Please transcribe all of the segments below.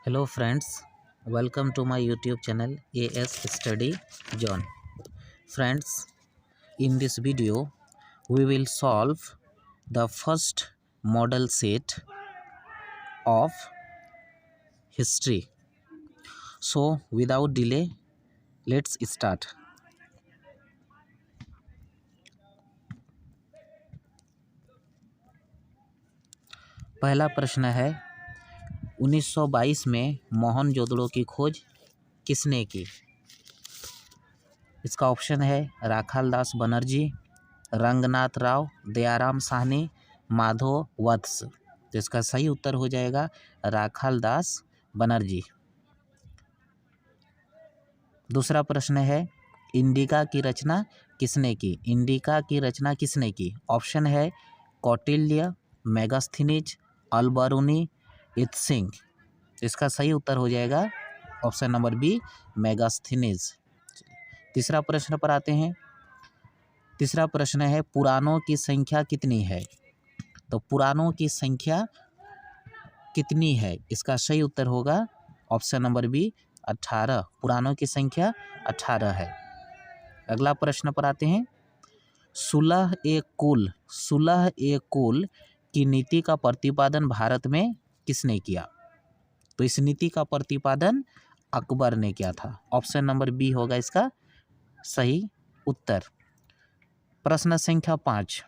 Hello friends, welcome to my YouTube channel AS Study John. Friends, in this video we will solve the first model set of history. So without delay, let's start. पहला प्रश्न है 1922 में मोहनजोदड़ो की खोज किसने की? इसका option है राखालदास बनर्जी, रंगनाथ राव, दयाराम साहनी, माधव वत्स। तो इसका सही उत्तर हो जाएगा राखालदास बनर्जी। दूसरा प्रश्न है इंडिका की रचना किसने की? इंडिका की रचना किसने की? ऑप्शन है कौटिल्य, मेगास्थनीज, अलबरूनी, इत्सिंग। इसका सही उत्तर हो जाएगा ऑप्शन नंबर बी मेगास्थनीज। तीसरा प्रश्न पर आते हैं। तीसरा प्रश्न है पुराणों की संख्या कितनी है? तो पुराणों की संख्या कितनी है? इसका सही उत्तर होगा ऑप्शन नंबर बी 18। पुराणों की संख्या 18 है। अगला प्रश्न पर आते हैं। सुलह ए कुल की नीति का प्रतिपादन भारत में किसने किया? तो इस नीति का प्रतिपादन अकबर ने किया था। ऑप्शन नंबर बी होगा इसका सही उत्तर। प्रश्न संख्या 5,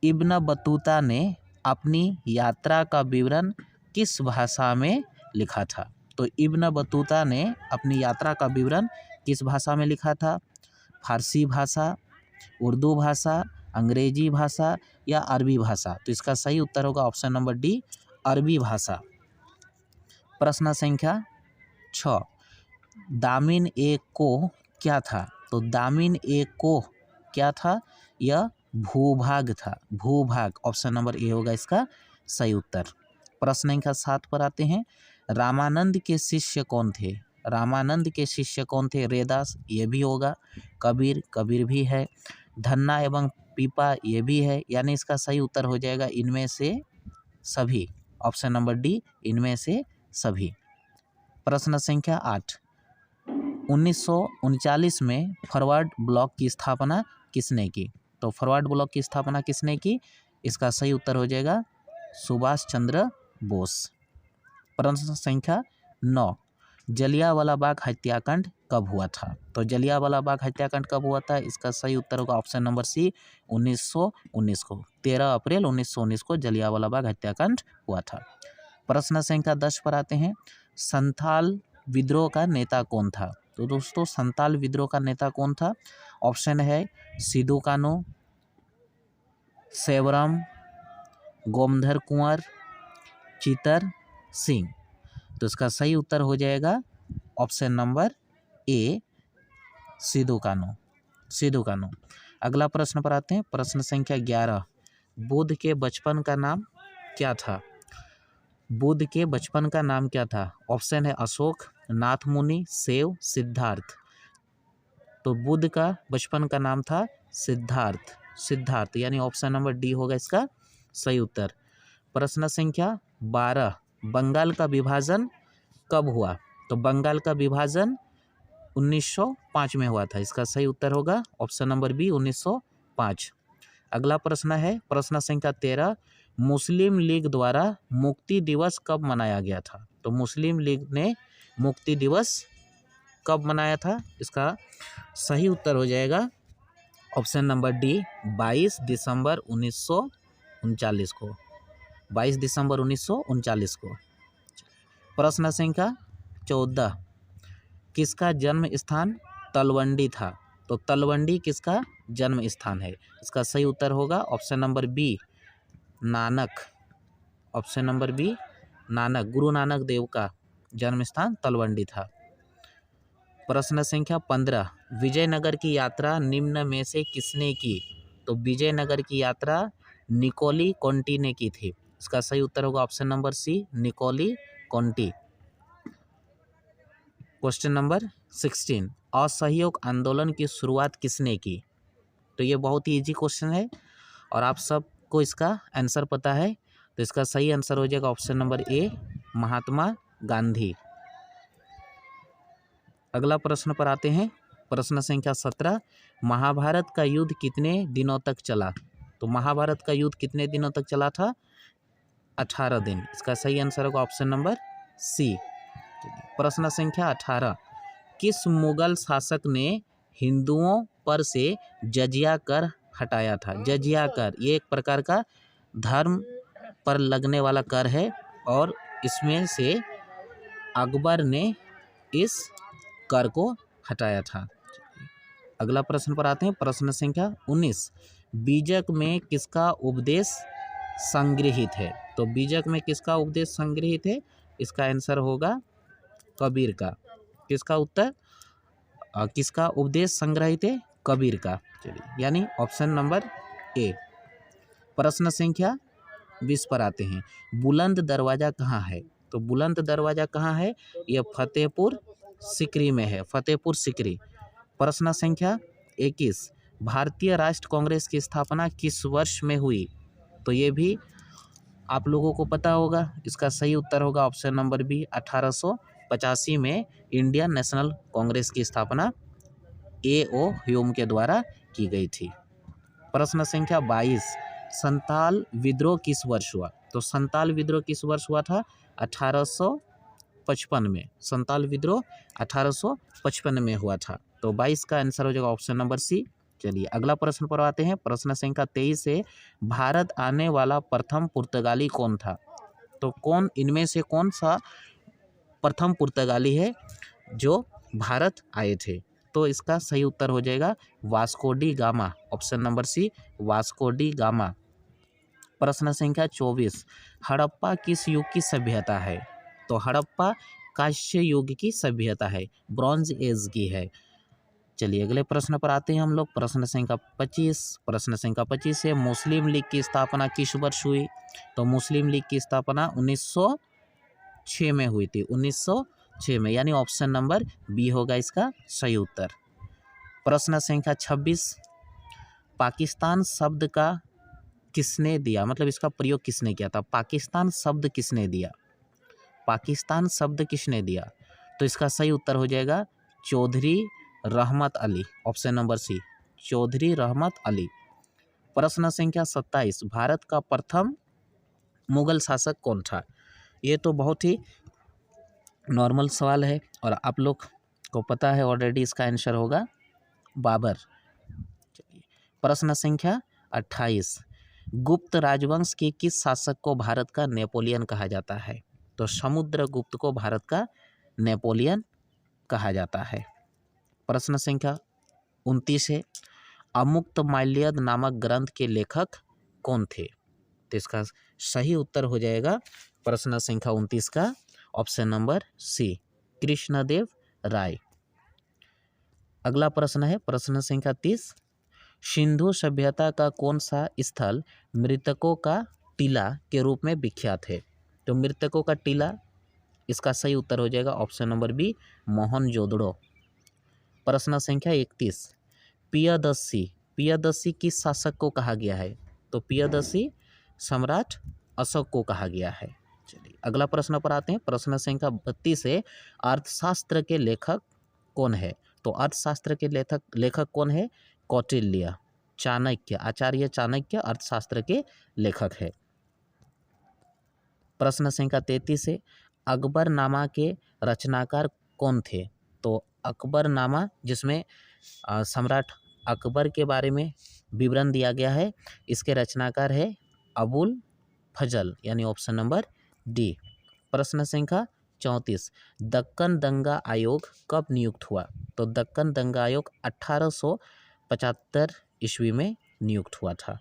इब्न बतूता ने अपनी यात्रा का विवरण किस भाषा में लिखा था? तो इब्न बतूता ने अपनी यात्रा का विवरण किस भाषा में लिखा था? फारसी भाषा, उर्दू भाषा, अंग्रेजी भाषा या अरबी भाषा? तो इसका सही उत्तर होगा ऑप्शन नंबर डी अरबी भाषा। प्रश्न संख्या 6, दामिन ए कोह क्या था? तो दामिन ए कोह क्या था? यह भूभाग था। भूभाग ऑप्शन नंबर ए होगा इसका सही उत्तर। प्रश्न संख्या 7 पर आते हैं। रामानंद के शिष्य कौन थे? रामानंद के शिष्य कौन थे? रेदास ये भी होगा, कबीर भी है, धन्ना एवं पीपा ये भी है, यानी इसका सही उत्तर हो जाएगा इनमें से सभी। ऑप्शन नंबर डी इनमें से सभी। प्रश्न संख्या 8, 1939 में फॉरवर्ड ब्लॉक की स्थापना किसने की? तो फॉरवर्ड ब्लॉक की स्थापना किसने की? इसका सही उत्तर हो जाएगा सुभाष चंद्र बोस। प्रश्न संख्या 9, जलियांवाला बाग हत्याकांड कब हुआ था? तो जलियांवाला बाग हत्याकांड कब हुआ था? इसका सही उत्तर होगा ऑप्शन नंबर सी 1919 को। 13 अप्रैल 1919 को जलियांवाला बाग हत्याकांड हुआ था। प्रश्न संख्या 10 पर आते हैं। संथाल विद्रोह का नेता कौन था? तो दोस्तों संथाल विद्रोह का नेता कौन था? ऑप्शन है सिदू कानू, सेवरम, गोमधर कुंवर, चितर सिंह। तो इसका सही उत्तर हो जाएगा ऑप्शन नंबर ए सिदू कानू। अगला प्रश्न पर आते हैं। प्रश्न संख्या 11, बुद्ध के बचपन का नाम क्या था? बुद्ध के बचपन का नाम क्या था? ऑप्शन है अशोक, नाथमुनि, सेव, सिद्धार्थ। तो बुद्ध का बचपन का नाम था सिद्धार्थ, यानी ऑप्शन नंबर डी होगा इसका सही उत्तर। प्रश्न संख्या 12, बंगाल का विभाजन कब हुआ? तो बंगाल का विभाजन 1905 में हुआ था। इसका सही उत्तर होगा ऑप्शन नंबर बी 1905। अगला प्रश्न है प्रश्न संख्या 13, मुस्लिम लीग द्वारा मुक्ति दिवस कब मनाया गया था? तो मुस्लिम लीग ने मुक्ति दिवस कब मनाया था? इसका सही उत्तर हो जाएगा ऑप्शन नंबर डी 22 दिसंबर 1939 को। 22 दिसंबर 1939 को। प्रश्न संख्या 14, किसका जन्म स्थान तलवंडी था? तो तलवंडी किसका जन्म स्थान है? इसका सही उत्तर होगा option number b Nanak. Option number b Nanak, Guru Nanak देव का जन्म स्थान तलवंडी था। प्रश्न संख्या 15, विजयनगर की यात्रा निम्न में से किसने की? तो विजयनगर की यात्रा निकोली कोंटी ने की थी। इसका सही उत्तर होगा option number C Nicolo Conti. Question number 16, असहयोग आंदोलन की शुरुआत किसने की? तो ये बहुत ही इजी क्वेश्चन है और आप सबको इसका आंसर पता है। तो इसका सही आंसर हो जाएगा option number A Mahatma Gandhi. अगला प्रश्न पर आते हैं, प्रश्न संख्या 17, महाभारत का युद्ध कितने दिनों तक चला? तो महाभारत का युद्ध कितने दिनों तक चला था? 18 दिन। इसका सही आंसर होगा ऑप्शन नंबर सी। प्रश्न संख्या 18, किस मुगल शासक ने हिंदुओं पर से जजिया कर हटाया था? जजिया कर ये एक प्रकार का धर्म पर लगने वाला कर है और इसमें से अकबर ने इस कर को हटाया था। अगला प्रश्न पर आते हैं, प्रश्न संख्या 19, बीजक में किसका उपदेश संग्रहित है? तो बीजक में किसका उपदेश संग्रहित है? इसका आंसर होगा कबीर का। किसका उत्तर किसका उपदेश संग्रहित है? कबीर का। चलिए, यानी ऑप्शन नंबर ए। प्रश्न संख्या 20 पर आते हैं, बुलंद दरवाजा कहाँ है? तो बुलंद दरवाजा कहाँ है? यह फतेहपुर सिकरी में है, फतेहपुर सिकरी। प्रश्न संख्या 21, भारतीय राष्ट्र कांग्रेस की स्थापना किस वर्ष में हुई? तो ये भी आप लोगों को पता होगा। इसका सही उत्तर होगा ऑप्शन नंबर बी, 1885 में इंडियन नेशनल कांग्रेस की स्थापना A.O. ह्यूम के द्वारा की गई थी। प्रश्न संख्या 22, संताल विद्रोह किस वर्ष हुआ? तो संताल विद्रोह किस वर्ष हुआ था? 1855 में। संताल विद्रोह 1855 में हुआ था। तो 22 का आंसर हो जाएगा ऑप्शन नंबर सी। चलिए, अगला प्रश्न पर आते हैं, प्रश्न संख्या 23 से, भारत आने वाला प्रथम पुर्तगाली कौन था? तो कौन इनमें से कौन सा प्रथम पुर्तगाली है जो भारत आए थे? तो इसका सही उत्तर हो जाएगा Vasco da Gama, option number c, Vasco da Gama. प्रश्न संख्या 24, हड़प्पा किस युग की सभ्यता है? तो हड़प्पा कांस्य युग की सभ्यता है, ब्रॉन्ज एज की है। चलिए, अगले प्रश्न पर आते हैं हम लोग, प्रश्न संख्या 25। प्रश्न संख्या 25 से, मुस्लिम लीग की स्थापना किस वर्ष हुई? तो मुस्लिम लीग की स्थापना 1906 में हुई थी, 1906 में, यानी ऑप्शन नंबर बी होगा इसका सही उत्तर। प्रश्न संख्या 26, पाकिस्तान शब्द का किसने दिया, मतलब इसका प्रयोग किसने किया था? पाकिस्तान शब्द किसने दिया? पाकिस्तान शब्द किसने दिया? तो इसका सही उत्तर हो जाएगा Chaudhary Rahmat Ali, option number c, Chaudhary Rahmat Ali. प्रश्न संख्या 27, भारत का प्रथम मुगल शासक कौन था? ये तो बहुत ही नॉर्मल सवाल है और आप लोग को पता है ऑलरेडी, इसका आंसर होगा बाबर। चलिए, प्रश्न संख्या 28, गुप्त राजवंश के किस शासक को भारत का नेपोलियन कहा जाता है? तो समुद्रगुप्त को भारत का नेपोलियन कहा जाता है। प्रश्न संख्या 29 है, अमुक्तमाल्यद नामक ग्रंथ के लेखक कौन थे? तो इसका सही उत्तर हो जाएगा प्रश्न संख्या 29 का ऑप्शन नंबर सी, कृष्णदेव राय। अगला प्रश्न है प्रश्न संख्या 30, सिंधु सभ्यता का कौन सा स्थल मृतकों का टीला के रूप में विख्यात है? तो मृतकों का टीला, इसका सही उत्तर हो जाएगा ऑप्शन नंबर बी, मोहनजोदड़ो। प्रश्न संख्या 31, पियदस्सी किस शासक को कहा गया है? तो पियदस्सी सम्राट अशोक को कहा गया है। चलिए, अगला प्रश्न पर आते हैं, प्रश्न संख्या 32 है, अर्थशास्त्र के लेखक कौन है? तो अर्थशास्त्र के लेखक कौन है? कौटिल्य, चाणक्य, आचार्य चाणक्य अर्थशास्त्र के लेखक है। प्रश्न संख्या 33 है, अकबरनामा के रचनाकार कौन थे? तो अकबरनामा, जिसमें सम्राट अकबर के बारे में विवरण दिया गया है, इसके रचनाकार है अबुल फजल, यानी ऑप्शन नंबर डी। प्रश्न संख्या 34, दक्कन दंगा आयोग कब नियुक्त हुआ? तो दक्कन दंगा आयोग 1875 ईस्वी में नियुक्त हुआ था।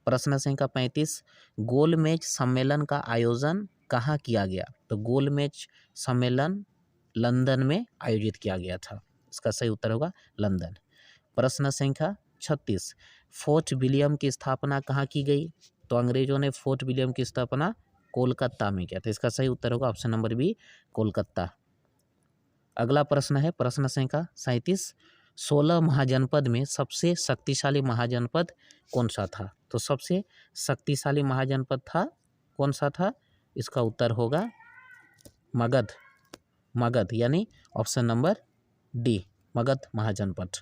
प्रश्न संख्या 35, गोलमेज सम्मेलन का आयोजन कहाँ किया गया? तो गोलमेज सम्मेलन लंदन में आयोजित किया गया था, इसका सही उत्तर होगा लंदन। प्रश्न संख्या 36, फोर्ट विलियम की स्थापना कहाँ की गई? तो अंग्रेजों ने फोर्ट विलियम की स्थापना कोलकाता में किया था, इसका सही उत्तर होगा ऑप्शन नंबर बी, कोलकाता। अगला प्रश्न है प्रश्न संख्या 37, 16 महाजनपद में सबसे शक्तिशाली महाजनपद कौन सा था? तो सबसे शक्तिशाली महाजनपद था कौन सा था? इसका उत्तर होगा मगध, मगध यानी ऑप्शन नंबर डी, मगध महाजनपद।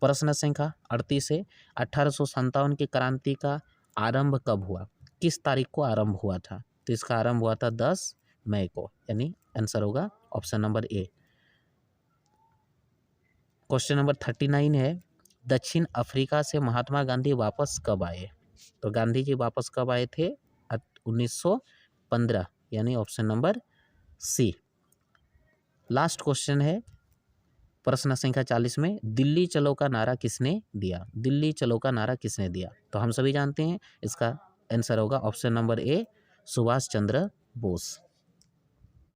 प्रश्न संख्या 38 है, 1857 की क्रांति का आरंभ कब हुआ? किस तारीख को आरंभ हुआ था? तो इसका आरंभ हुआ था 10 मई को, यानी आंसर होगा option number A. Question number 39 है, दक्षिण अफ्रीका से महात्मा गांधी वापस कब आए? तो गांधी जी वापस कब आए थे? 1915, यानी option number c. Last question है प्रश्न संख्या 40 में, दिल्ली चलो का नारा किसने दिया? दिल्ली चलो का नारा किसने दिया? तो हम सभी जानते हैं इसका आंसर होगा option number A, Subhash Chandra Bose.